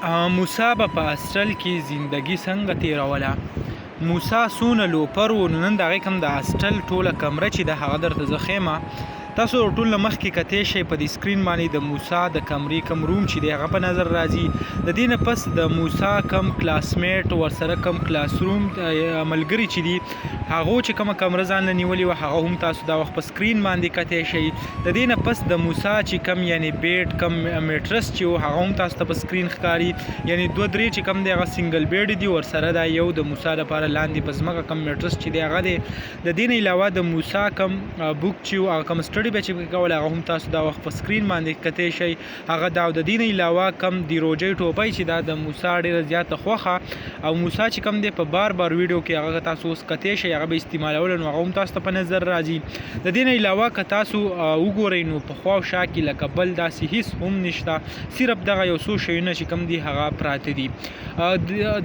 موسی به په هاسټل کې زندګي څنګه تېروله. موسی څونه لوپر و، نو نن د هغې کوم د هاسټل ټوله کمره چې ده هغه درته زه ښیمه. تاسو ټول نه مخکې کتی شئ په دې سکرین باندې د موسی د کمرې کوم روم چې دی هغه په نظر راځي. د دې نه پس د موسی کم کلاسمیټ ورسره کم کلاس روم ملګري چې دي هغو چې کومه کمره ځان له نیولې وه هغه هم تاسو دا وخت په سکرین باندې کتی شئ. د دې نه پس د موسی چې کم یعنې بیډ کم میټرس چې و هغه هم تاسو ته په سکرین ښکاري. یعنې دوه درې چې کم دی هغه سنګل بیډ دي، ورسره دا یو د موسی لپاره لاندې په ځمکه کم میټرس چې دی هغه دی. د دې نه علاوه د موسی کم بوک چې و هغه کم سټډي به چې کوله هغه هم تاسو دا وخت په سکرین باندې کتی شئ هغه دا. او د دې نه علاوه کم د روجۍ ټوپۍ چې دا د موسی ډېره زیاته خوښه او موسی چې کم دی په بار ویډیو کې هغه تاسو اوس کتی شئ هغه به استعمالوله نو هغه هم تاسو ته په نظر راځي. د دې نه علاوه که تاسو وګورئ نو په خوا او شا کې لکه بل داسې هیڅ هم نشته، صرف دغه یو څو شیونه چې کم دي هغه پراته دي.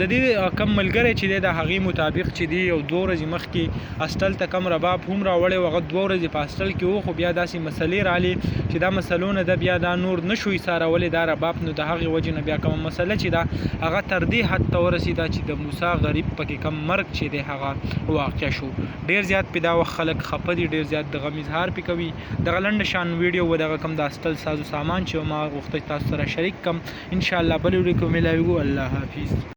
د دې کم ملګری چې دی د هغې مطابق چې دی یو 2 ورځې مخکې هاسټل ته کم رباب هم راوړی و، هغه 2 ورځې په هاسټل کې و، خو بیا داسې مسلې رالې چې دا مسلو نه ده بیا دا نور نه شو ایسارولی دا رباب، نو د هغې وجې نه بیا کومه مسله چې ده هغه تر دې حد ته ورسېده چې د موسی غریب پکې کم مرګ چې دی هغه واقع شو. ډېر زیات پې دا وخت خلک خفه دي، ډېر زیات د غم اظهار پې کوي. دغه لنډه شان ویډیو و دغه کم د هاسټل سازو سامان چې ما غوښته تاسو سره شریک کم. انشاءالله بل ویډیو کې ملاویږو. الله حافظ.